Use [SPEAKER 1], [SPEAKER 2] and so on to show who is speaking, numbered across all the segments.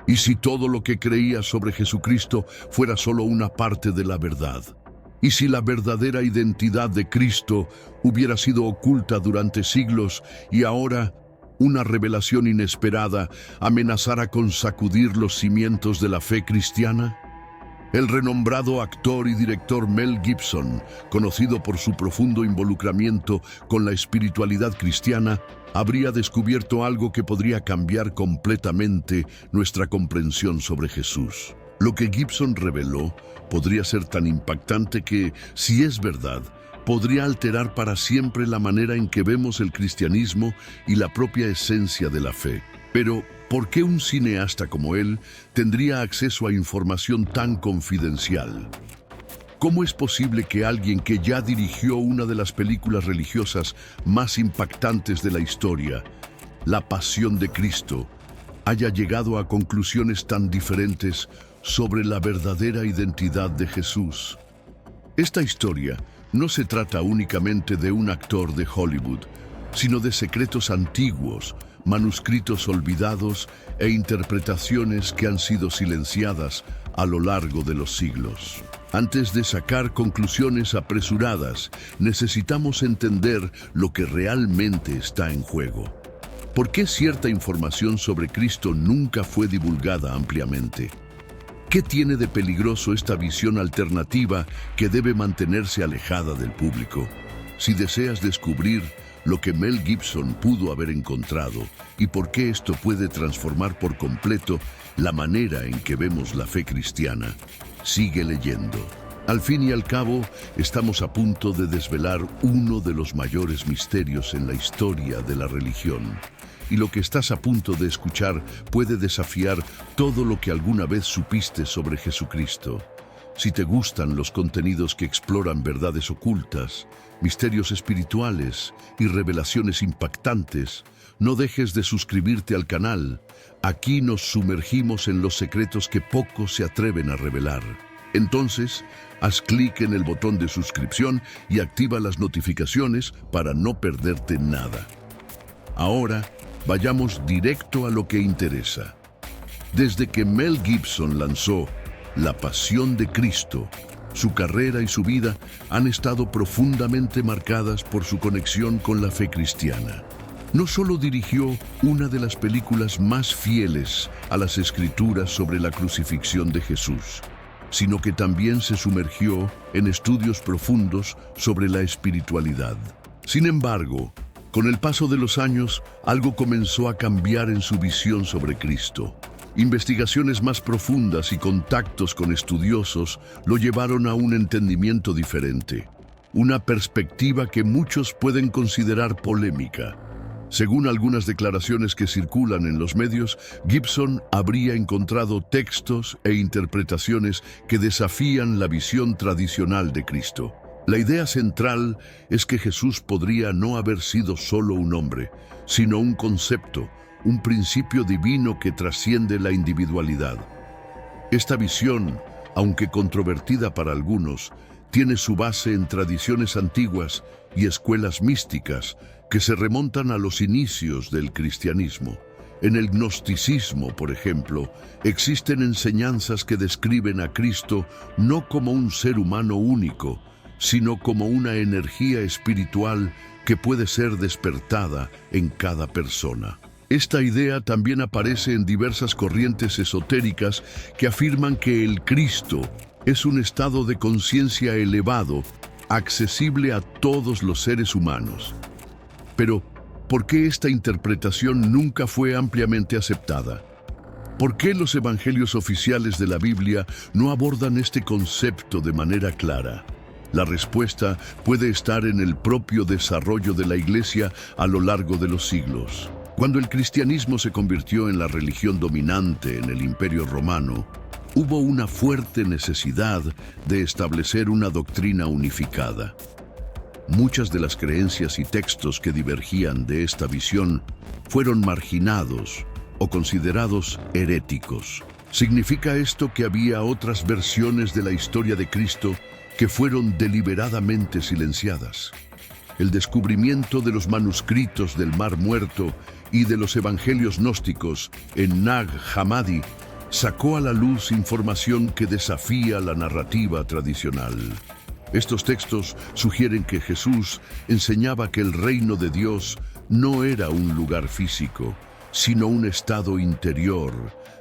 [SPEAKER 1] ¿Y si todo lo que creía sobre Jesucristo fuera solo una parte de la verdad? ¿Y si la verdadera identidad de Cristo hubiera sido oculta durante siglos y ahora una revelación inesperada amenazara con sacudir los cimientos de la fe cristiana? El renombrado actor y director Mel Gibson, conocido por su profundo involucramiento con la espiritualidad cristiana, habría descubierto algo que podría cambiar completamente nuestra comprensión sobre Jesús. Lo que Gibson reveló podría ser tan impactante que, si es verdad, podría alterar para siempre la manera en que vemos el cristianismo y la propia esencia de la fe. Pero, ¿por qué un cineasta como él tendría acceso a información tan confidencial? ¿Cómo es posible que alguien que ya dirigió una de las películas religiosas más impactantes de la historia, La Pasión de Cristo, haya llegado a conclusiones tan diferentes sobre la verdadera identidad de Jesús? Esta historia no se trata únicamente de un actor de Hollywood, sino de secretos antiguos, manuscritos olvidados e interpretaciones que han sido silenciadas a lo largo de los siglos. Antes de sacar conclusiones apresuradas, necesitamos entender lo que realmente está en juego. ¿Por qué cierta información sobre Cristo nunca fue divulgada ampliamente? ¿Qué tiene de peligroso esta visión alternativa que debe mantenerse alejada del público? Si deseas descubrir lo que Mel Gibson pudo haber encontrado y por qué esto puede transformar por completo la manera en que vemos la fe cristiana, sigue leyendo. Al fin y al cabo, estamos a punto de desvelar uno de los mayores misterios en la historia de la religión. Y lo que estás a punto de escuchar puede desafiar todo lo que alguna vez supiste sobre Jesucristo. Si te gustan los contenidos que exploran verdades ocultas, misterios espirituales y revelaciones impactantes, no dejes de suscribirte al canal. Aquí nos sumergimos en los secretos que pocos se atreven a revelar. Entonces, haz clic en el botón de suscripción y activa las notificaciones para no perderte nada. Ahora, vayamos directo a lo que interesa. Desde que Mel Gibson lanzó La Pasión de Cristo, su carrera y su vida han estado profundamente marcadas por su conexión con la fe cristiana. No solo dirigió una de las películas más fieles a las escrituras sobre la crucifixión de Jesús, sino que también se sumergió en estudios profundos sobre la espiritualidad. Sin embargo, con el paso de los años, algo comenzó a cambiar en su visión sobre Cristo. Investigaciones más profundas y contactos con estudiosos lo llevaron a un entendimiento diferente, una perspectiva que muchos pueden considerar polémica. Según algunas declaraciones que circulan en los medios, Gibson habría encontrado textos e interpretaciones que desafían la visión tradicional de Cristo. La idea central es que Jesús podría no haber sido solo un hombre, sino un concepto, un principio divino que trasciende la individualidad. Esta visión, aunque controvertida para algunos, tiene su base en tradiciones antiguas y escuelas místicas que se remontan a los inicios del cristianismo. En el gnosticismo, por ejemplo, existen enseñanzas que describen a Cristo no como un ser humano único, sino como una energía espiritual que puede ser despertada en cada persona. Esta idea también aparece en diversas corrientes esotéricas que afirman que el Cristo es un estado de conciencia elevado, accesible a todos los seres humanos. Pero, ¿por qué esta interpretación nunca fue ampliamente aceptada? ¿Por qué los evangelios oficiales de la Biblia no abordan este concepto de manera clara? La respuesta puede estar en el propio desarrollo de la Iglesia a lo largo de los siglos. Cuando el cristianismo se convirtió en la religión dominante en el Imperio Romano, hubo una fuerte necesidad de establecer una doctrina unificada. Muchas de las creencias y textos que divergían de esta visión fueron marginados o considerados heréticos. ¿Significa esto que había otras versiones de la historia de Cristo que fueron deliberadamente silenciadas? El descubrimiento de los manuscritos del Mar Muerto y de los evangelios gnósticos en Nag Hammadi sacó a la luz información que desafía la narrativa tradicional. Estos textos sugieren que Jesús enseñaba que el reino de Dios no era un lugar físico, sino un estado interior,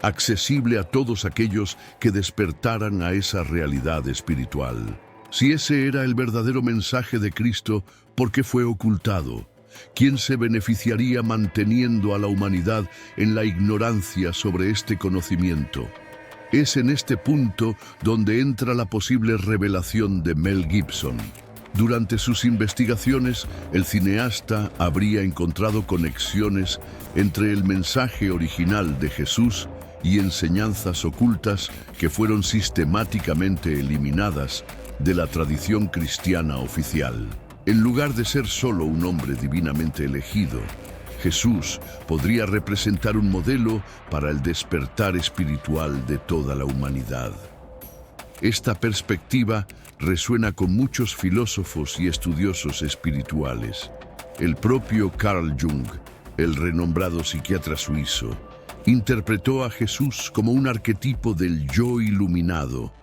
[SPEAKER 1] accesible a todos aquellos que despertaran a esa realidad espiritual. Si ese era el verdadero mensaje de Cristo, ¿por qué fue ocultado? ¿Quién se beneficiaría manteniendo a la humanidad en la ignorancia sobre este conocimiento? Es en este punto donde entra la posible revelación de Mel Gibson. Durante sus investigaciones, el cineasta habría encontrado conexiones entre el mensaje original de Jesús y enseñanzas ocultas que fueron sistemáticamente eliminadas de la tradición cristiana oficial. En lugar de ser solo un hombre divinamente elegido, Jesús podría representar un modelo para el despertar espiritual de toda la humanidad. Esta perspectiva resuena con muchos filósofos y estudiosos espirituales. El propio Carl Jung, el renombrado psiquiatra suizo, interpretó a Jesús como un arquetipo del yo iluminado,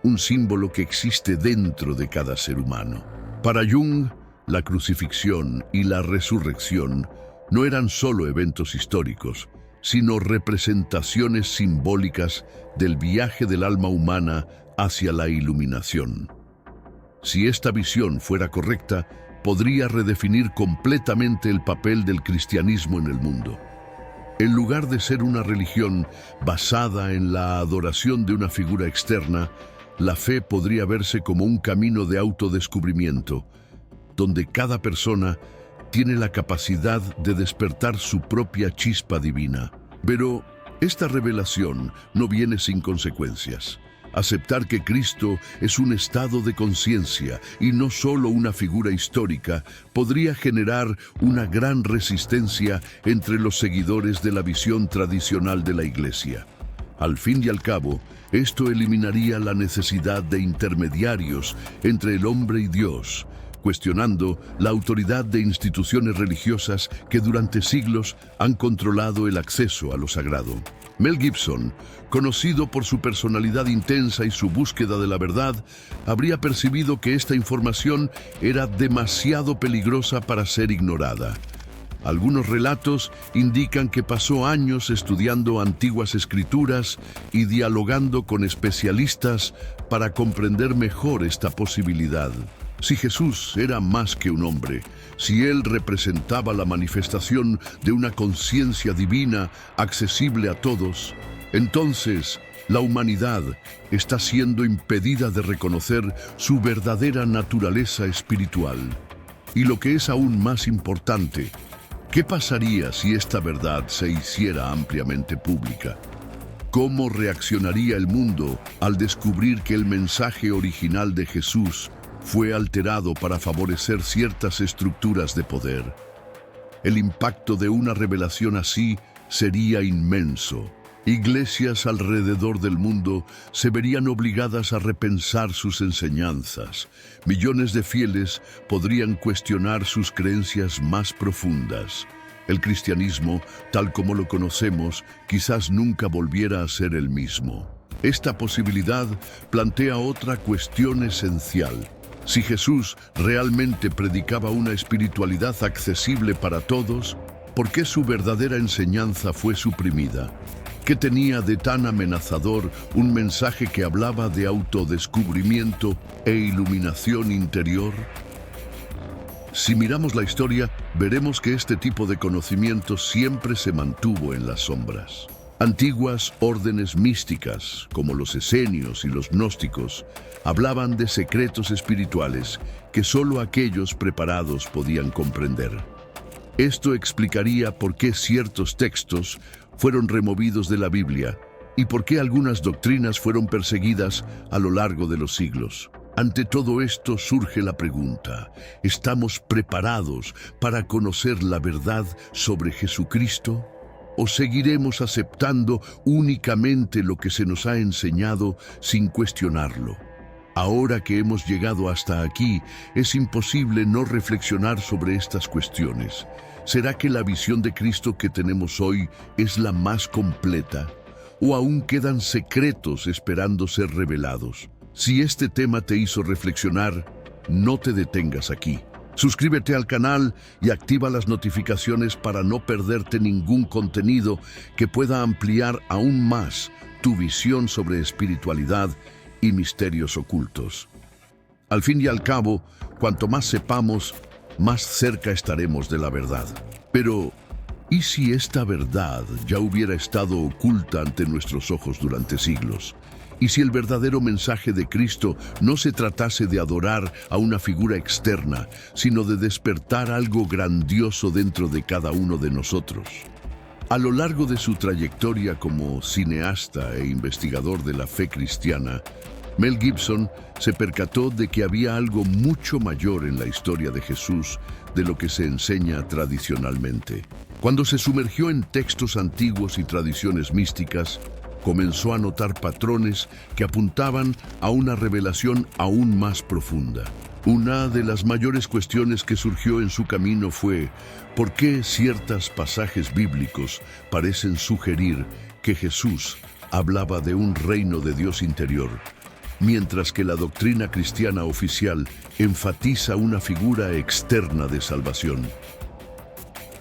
[SPEAKER 1] un símbolo que existe dentro de cada ser humano. Para Jung, la crucifixión y la resurrección no eran solo eventos históricos, sino representaciones simbólicas del viaje del alma humana hacia la iluminación. Si esta visión fuera correcta, podría redefinir completamente el papel del cristianismo en el mundo. En lugar de ser una religión basada en la adoración de una figura externa, la fe podría verse como un camino de autodescubrimiento, donde cada persona tiene la capacidad de despertar su propia chispa divina. Pero esta revelación no viene sin consecuencias. Aceptar que Cristo es un estado de conciencia y no solo una figura histórica podría generar una gran resistencia entre los seguidores de la visión tradicional de la Iglesia. Al fin y al cabo, esto eliminaría la necesidad de intermediarios entre el hombre y Dios, cuestionando la autoridad de instituciones religiosas que durante siglos han controlado el acceso a lo sagrado. Mel Gibson, conocido por su personalidad intensa y su búsqueda de la verdad, habría percibido que esta información era demasiado peligrosa para ser ignorada. Algunos relatos indican que pasó años estudiando antiguas escrituras y dialogando con especialistas para comprender mejor esta posibilidad. Si Jesús era más que un hombre, si Él representaba la manifestación de una conciencia divina accesible a todos, entonces la humanidad está siendo impedida de reconocer su verdadera naturaleza espiritual. Y lo que es aún más importante, ¿qué pasaría si esta verdad se hiciera ampliamente pública? ¿Cómo reaccionaría el mundo al descubrir que el mensaje original de Jesús fue alterado para favorecer ciertas estructuras de poder? El impacto de una revelación así sería inmenso. Iglesias alrededor del mundo se verían obligadas a repensar sus enseñanzas. Millones de fieles podrían cuestionar sus creencias más profundas. El cristianismo, tal como lo conocemos, quizás nunca volviera a ser el mismo. Esta posibilidad plantea otra cuestión esencial. Si Jesús realmente predicaba una espiritualidad accesible para todos, ¿por qué su verdadera enseñanza fue suprimida? ¿Qué tenía de tan amenazador un mensaje que hablaba de autodescubrimiento e iluminación interior? Si miramos la historia, veremos que este tipo de conocimiento siempre se mantuvo en las sombras. Antiguas órdenes místicas, como los esenios y los gnósticos, hablaban de secretos espirituales que solo aquellos preparados podían comprender. Esto explicaría por qué ciertos textos fueron removidos de la Biblia y por qué algunas doctrinas fueron perseguidas a lo largo de los siglos. Ante todo esto surge la pregunta: ¿estamos preparados para conocer la verdad sobre Jesucristo? ¿O seguiremos aceptando únicamente lo que se nos ha enseñado sin cuestionarlo? Ahora que hemos llegado hasta aquí, es imposible no reflexionar sobre estas cuestiones. ¿Será que la visión de Cristo que tenemos hoy es la más completa? o aún quedan secretos esperando ser revelados? Si este tema te hizo reflexionar, no te detengas aquí. Suscríbete al canal y activa las notificaciones para no perderte ningún contenido que pueda ampliar aún más tu visión sobre espiritualidad y misterios ocultos. Al fin y al cabo, cuanto más sepamos, más cerca estaremos de la verdad. Pero, ¿y si esta verdad ya hubiera estado oculta ante nuestros ojos durante siglos? ¿Y si el verdadero mensaje de Cristo no se tratase de adorar a una figura externa, sino de despertar algo grandioso dentro de cada uno de nosotros? A lo largo de su trayectoria como cineasta e investigador de la fe cristiana, Mel Gibson se percató de que había algo mucho mayor en la historia de Jesús de lo que se enseña tradicionalmente. Cuando se sumergió en textos antiguos y tradiciones místicas, comenzó a notar patrones que apuntaban a una revelación aún más profunda. Una de las mayores cuestiones que surgió en su camino fue ¿por qué ciertos pasajes bíblicos parecen sugerir que Jesús hablaba de un reino de Dios interior, mientras que la doctrina cristiana oficial enfatiza una figura externa de salvación?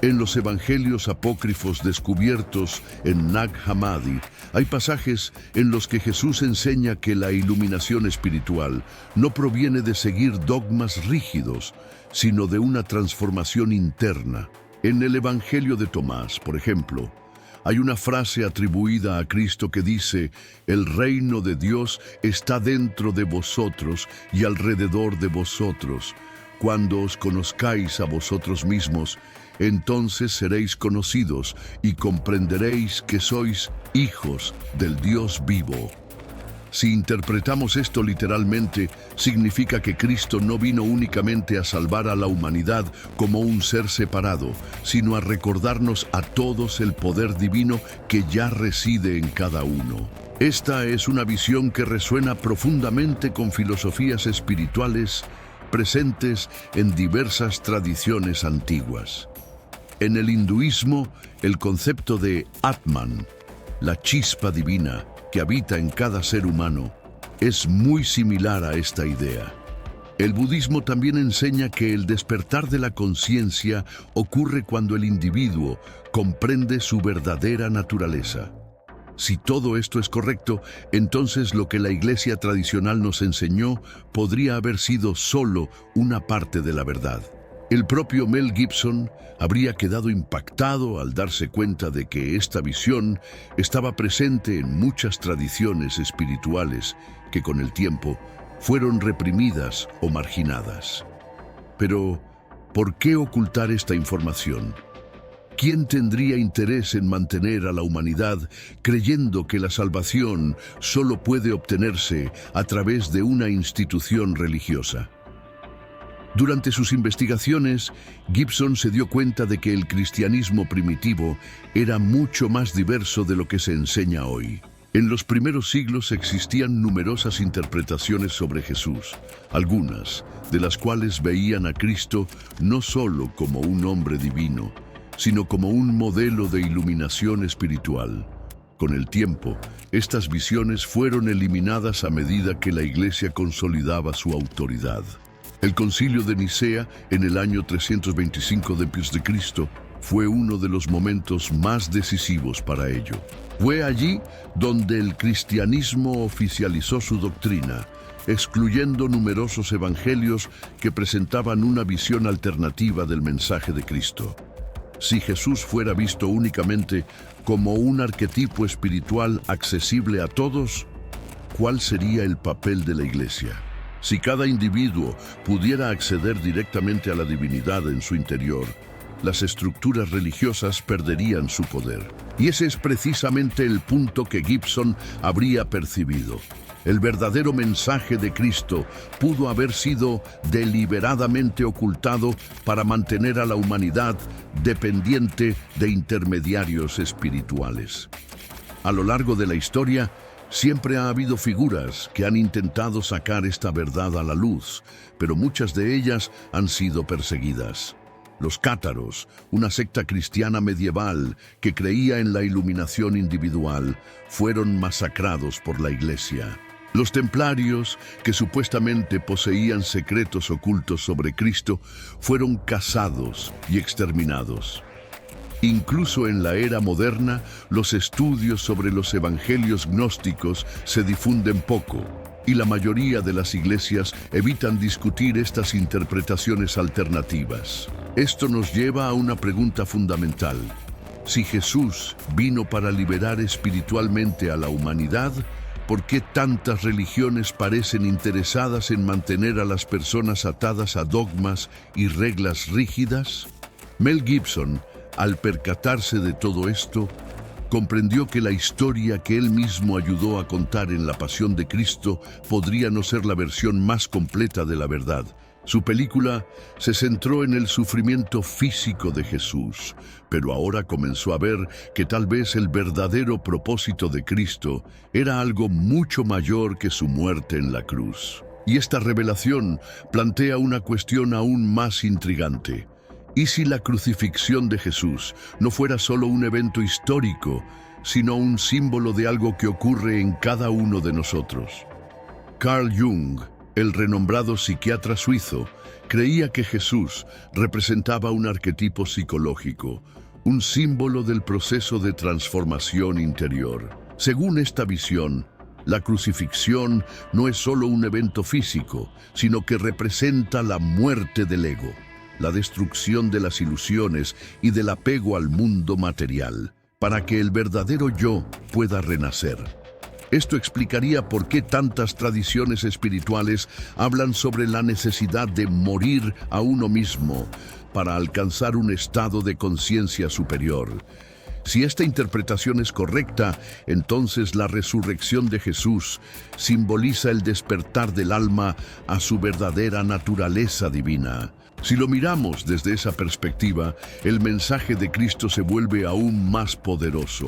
[SPEAKER 1] En los evangelios apócrifos descubiertos en Nag Hammadi, hay pasajes en los que Jesús enseña que la iluminación espiritual no proviene de seguir dogmas rígidos, sino de una transformación interna. En el Evangelio de Tomás, por ejemplo, hay una frase atribuida a Cristo que dice: «El reino de Dios está dentro de vosotros y alrededor de vosotros. Cuando os conozcáis a vosotros mismos, entonces seréis conocidos y comprenderéis que sois hijos del Dios vivo». Si interpretamos esto literalmente, significa que Cristo no vino únicamente a salvar a la humanidad como un ser separado, sino a recordarnos a todos el poder divino que ya reside en cada uno. Esta es una visión que resuena profundamente con filosofías espirituales presentes en diversas tradiciones antiguas. En el hinduismo, el concepto de Atman, la chispa divina que habita en cada ser humano, es muy similar a esta idea. El budismo también enseña que el despertar de la conciencia ocurre cuando el individuo comprende su verdadera naturaleza. Si todo esto es correcto, entonces lo que la Iglesia tradicional nos enseñó podría haber sido solo una parte de la verdad. El propio Mel Gibson habría quedado impactado al darse cuenta de que esta visión estaba presente en muchas tradiciones espirituales que con el tiempo fueron reprimidas o marginadas. Pero, ¿por qué ocultar esta información? ¿Quién tendría interés en mantener a la humanidad creyendo que la salvación solo puede obtenerse a través de una institución religiosa? Durante sus investigaciones, Gibson se dio cuenta de que el cristianismo primitivo era mucho más diverso de lo que se enseña hoy. En los primeros siglos existían numerosas interpretaciones sobre Jesús, algunas de las cuales veían a Cristo no solo como un hombre divino, sino como un modelo de iluminación espiritual. Con el tiempo, estas visiones fueron eliminadas a medida que la Iglesia consolidaba su autoridad. El Concilio de Nicea, en el año 325 d.C., fue uno de los momentos más decisivos para ello. Fue allí donde el cristianismo oficializó su doctrina, excluyendo numerosos evangelios que presentaban una visión alternativa del mensaje de Cristo. Si Jesús fuera visto únicamente como un arquetipo espiritual accesible a todos, ¿cuál sería el papel de la Iglesia? Si cada individuo pudiera acceder directamente a la divinidad en su interior, las estructuras religiosas perderían su poder. Y ese es precisamente el punto que Gibson habría percibido. El verdadero mensaje de Cristo pudo haber sido deliberadamente ocultado para mantener a la humanidad dependiente de intermediarios espirituales. A lo largo de la historia, siempre ha habido figuras que han intentado sacar esta verdad a la luz, pero muchas de ellas han sido perseguidas. Los cátaros, una secta cristiana medieval que creía en la iluminación individual, fueron masacrados por la Iglesia. Los templarios, que supuestamente poseían secretos ocultos sobre Cristo, fueron cazados y exterminados. Incluso en la era moderna, los estudios sobre los evangelios gnósticos se difunden poco, y la mayoría de las iglesias evitan discutir estas interpretaciones alternativas. Esto nos lleva a una pregunta fundamental. Si Jesús vino para liberar espiritualmente a la humanidad, ¿por qué tantas religiones parecen interesadas en mantener a las personas atadas a dogmas y reglas rígidas? Mel Gibson, al percatarse de todo esto, comprendió que la historia que él mismo ayudó a contar en La Pasión de Cristo podría no ser la versión más completa de la verdad. Su película se centró en el sufrimiento físico de Jesús, pero ahora comenzó a ver que tal vez el verdadero propósito de Cristo era algo mucho mayor que su muerte en la cruz. Y esta revelación plantea una cuestión aún más intrigante. ¿Y si la crucifixión de Jesús no fuera solo un evento histórico, sino un símbolo de algo que ocurre en cada uno de nosotros? Carl Jung, el renombrado psiquiatra suizo, creía que Jesús representaba un arquetipo psicológico, un símbolo del proceso de transformación interior. Según esta visión, la crucifixión no es solo un evento físico, sino que representa la muerte del ego, la destrucción de las ilusiones y del apego al mundo material, para que el verdadero yo pueda renacer. Esto explicaría por qué tantas tradiciones espirituales hablan sobre la necesidad de morir a uno mismo para alcanzar un estado de conciencia superior. Si esta interpretación es correcta, entonces la resurrección de Jesús simboliza el despertar del alma a su verdadera naturaleza divina. Si lo miramos desde esa perspectiva, el mensaje de Cristo se vuelve aún más poderoso.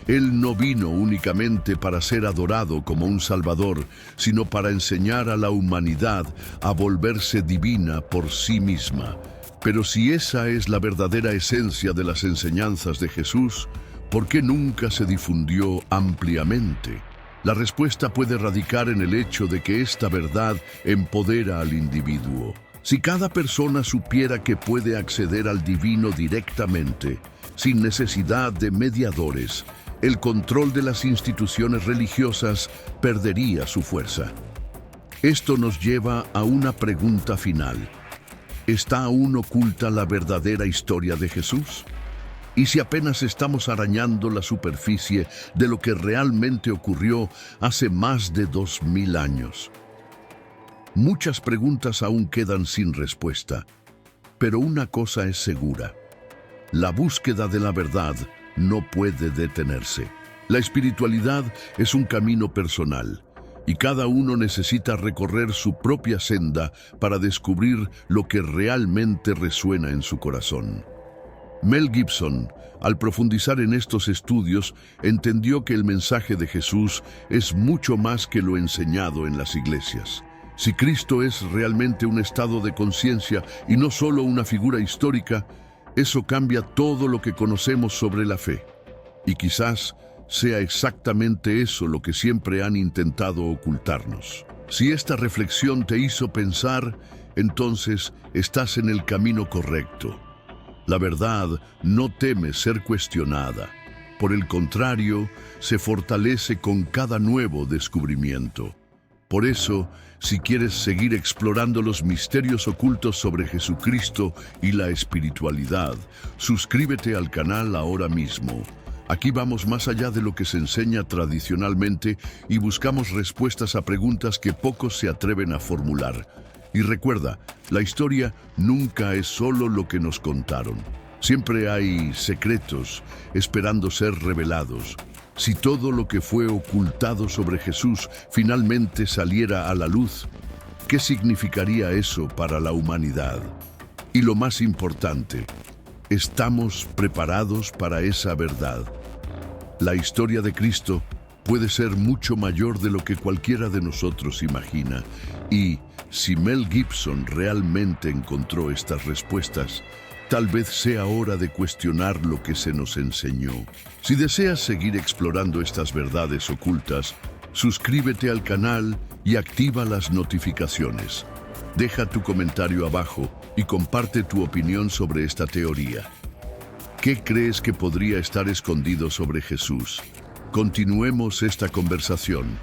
[SPEAKER 1] Él no vino únicamente para ser adorado como un Salvador, sino para enseñar a la humanidad a volverse divina por sí misma. Pero si esa es la verdadera esencia de las enseñanzas de Jesús, ¿por qué nunca se difundió ampliamente? La respuesta puede radicar en el hecho de que esta verdad empodera al individuo. Si cada persona supiera que puede acceder al divino directamente, sin necesidad de mediadores, el control de las instituciones religiosas perdería su fuerza. Esto nos lleva a una pregunta final. ¿Está aún oculta la verdadera historia de Jesús? ¿Y si apenas estamos arañando la superficie de lo que realmente ocurrió hace más de 2000 años? Muchas preguntas aún quedan sin respuesta, pero una cosa es segura. La búsqueda de la verdad no puede detenerse. La espiritualidad es un camino personal, y cada uno necesita recorrer su propia senda para descubrir lo que realmente resuena en su corazón. Mel Gibson, al profundizar en estos estudios, entendió que el mensaje de Jesús es mucho más que lo enseñado en las iglesias. Si Cristo es realmente un estado de conciencia y no solo una figura histórica, eso cambia todo lo que conocemos sobre la fe. Y quizás sea exactamente eso lo que siempre han intentado ocultarnos. Si esta reflexión te hizo pensar, entonces estás en el camino correcto. La verdad no teme ser cuestionada. Por el contrario, se fortalece con cada nuevo descubrimiento. Por eso, si quieres seguir explorando los misterios ocultos sobre Jesucristo y la espiritualidad, suscríbete al canal ahora mismo. Aquí vamos más allá de lo que se enseña tradicionalmente y buscamos respuestas a preguntas que pocos se atreven a formular. Y recuerda, la historia nunca es solo lo que nos contaron. Siempre hay secretos esperando ser revelados. Si todo lo que fue ocultado sobre Jesús finalmente saliera a la luz, ¿qué significaría eso para la humanidad? Y lo más importante, ¿estamos preparados para esa verdad? La historia de Cristo puede ser mucho mayor de lo que cualquiera de nosotros imagina. Y si Mel Gibson realmente encontró estas respuestas, Tal vez sea hora de cuestionar lo que se nos enseñó. Si deseas seguir explorando estas verdades ocultas, suscríbete al canal y activa las notificaciones. Deja tu comentario abajo y comparte tu opinión sobre esta teoría. ¿Qué crees que podría estar escondido sobre Jesús? Continuemos esta conversación.